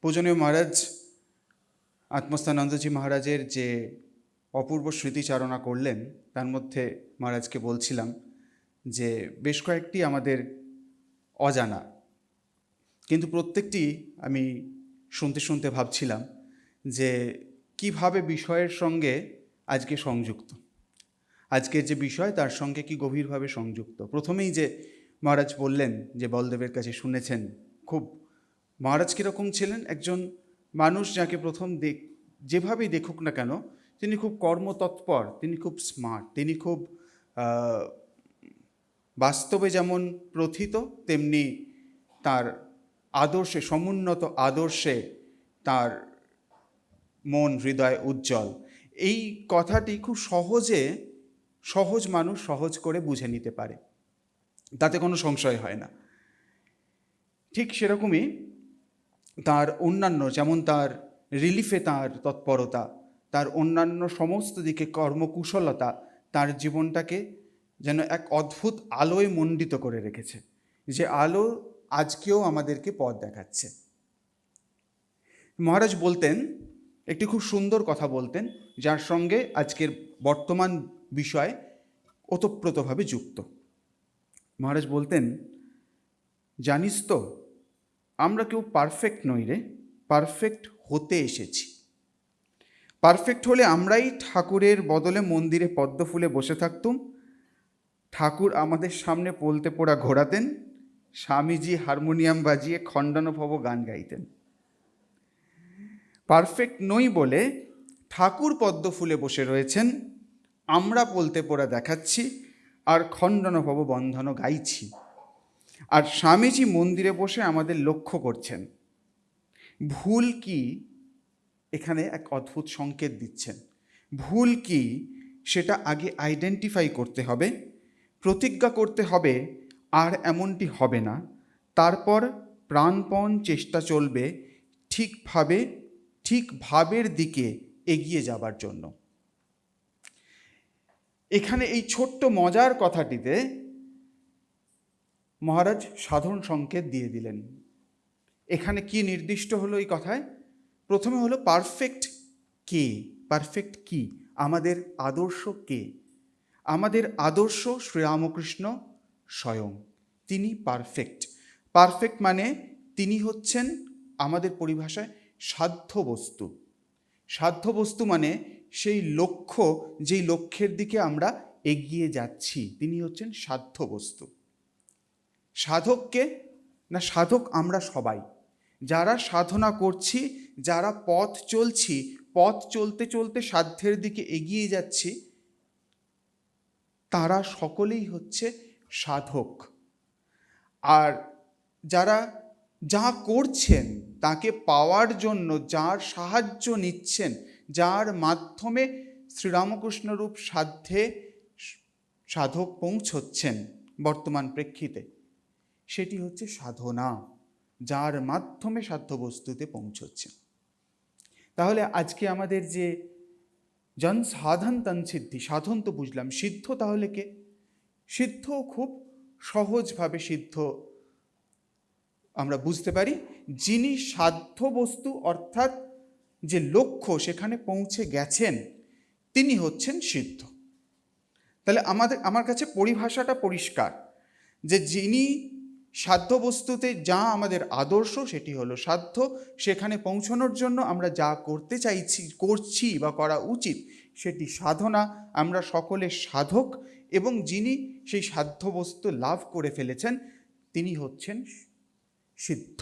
পূজনীয় মহারাজ আত্মস্থানন্দজি মহারাজের যে অপূর্ব স্মৃতিচারণা করলেন, তার মধ্যে মহারাজকে বলছিলাম যে বেশ কয়েকটি আমাদের অজানা, কিন্তু প্রত্যেকটি আমি শুনতে শুনতে ভাবছিলাম যে কিভাবে বিষয়ের সঙ্গে আজকে সংযুক্ত, আজকের যে বিষয় তার সঙ্গে কি গভীরভাবে সংযুক্ত। প্রথমেই যে মহারাজ বললেন যে বলদেবের কাছে শুনেছেন, খুব মহারাজ কীরকম ছিলেন, একজন মানুষ যাকে প্রথম যেভাবেই দেখুক না কেন তিনি খুব কর্মতৎপর, তিনি খুব স্মার্ট, তিনি খুব বাস্তবে যেমন প্রথিত তেমনি তার আদর্শে, সমুন্নত আদর্শে তার মন হৃদয় উজ্জ্বল। এই কথাটি খুব সহজ মানুষ সহজ করে বুঝে নিতে পারে, তাতে কোনো সংশয় হয় না। ঠিক সেরকমই তার অন্যান্য, যেমন তার রিলিফে তার তৎপরতা, তার অন্যান্য সমস্ত দিকে কর্মকুশলতা তার জীবনটাকে যেন এক অদ্ভুত আলোয় মণ্ডিত করে রেখেছে, যে আলো আজকেও আমাদেরকে পথ দেখাচ্ছে। মহারাজ বলতেন একটি খুব সুন্দর কথা বলতেন, যার সঙ্গে আজকের বর্তমান বিষয় ওতপ্রোতভাবে যুক্ত। মহারাজ বলতেন, জানিস তো আমরা কেউ পারফেক্ট নই রে, পারফেক্ট হতে এসেছি। পারফেক্ট হলে আমরাই ঠাকুরের বদলে মন্দিরে পদ্ম ফুলে বসে থাকতুম, ঠাকুর আমাদের সামনে পলতে পোড়া ঘোরাতেন, স্বামীজি হারমোনিয়াম বাজিয়ে খণ্ডানুভব গান গাইতেন। পারফেক্ট নই বলে ঠাকুর পদ্ম ফুলে বসে রয়েছেন, আমরা পলতে পোড়া দেখাচ্ছি আর খণ্ডানুভব বন্ধন গাইছি, আর স্বামীজি মন্দিরে বসে আমাদের লক্ষ্য করছেন। ভুল কি? এখানে এক অদ্ভুত সংকেত দিচ্ছেন। ভুল কি সেটা আগে আইডেন্টিফাই করতে হবে, প্রতিজ্ঞা করতে হবে আর এমনটি হবে না, তারপর প্রাণপণ চেষ্টা চলবে ঠিক ভাবের দিকে এগিয়ে যাবার জন্য। এখানে এই ছোট্ট মজার কথাটিতে মহারাজ সাধারণ সংকেত দিয়ে দিলেন। এখানে কি নির্দিষ্ট হলো এই কথায়? প্রথমে হলো পারফেক্ট কে, পারফেক্ট কি, আমাদের আদর্শ কে? আমাদের আদর্শ শ্রীরামকৃষ্ণ স্বয়ং, তিনি পারফেক্ট। পারফেক্ট মানে তিনি হচ্ছেন আমাদের পরিভাষায় সাধ্য বস্তু। সাধ্য বস্তু মানে সেই লক্ষ্য, যেই লক্ষ্যের দিকে আমরা এগিয়ে যাচ্ছি, তিনি হচ্ছেন সাধ্য বস্তু। সাধককে না, সাধক আমরা সবাই, যারা সাধনা করছি, যারা পথ চলছি, পথ চলতে চলতে সাধ্যের দিকে এগিয়ে যাচ্ছি, তারা সকলেই হচ্ছে সাধক। আর যারা যা করছেন তাকে পাওয়ার জন্য যার সাহায্য নিচ্ছেন, যার মাধ্যমে শ্রীরামকৃষ্ণরূপ সাধ্যে সাধক পৌঁছচ্ছেন বর্তমান প্রেক্ষিতে, সেটি হচ্ছে সাধনা, যার মাধ্যমে সাধ্যবস্তুতে পৌঁছচ্ছেন। তাহলে আজকে আমাদের যে জন সাধন তন সিদ্ধি, সাধন তো বুঝলাম, সিদ্ধ তাহলে কে? সিদ্ধ খুব সহজভাবে সিদ্ধ আমরা বুঝতে পারি, যিনি সাধ্য বস্তু অর্থাৎ যে লক্ষ্য সেখানে পৌঁছে গেছেন, তিনি হচ্ছেন সিদ্ধ। তাহলে আমার কাছে পরিভাষাটা পরিষ্কার, যে যিনি সাধ্য বস্তুতে যা আমাদের আদর্শ সেটি হলো সাধ্য, সেখানে পৌঁছানোর জন্য আমরা যা করতে চাইছি, করছি বা করা উচিত সেটি সাধনা। আমরা সকলে সাধক, এবং যিনি সেই সাধ্য বস্তু লাভ করে ফেলেছেন তিনি হচ্ছেন সিদ্ধ।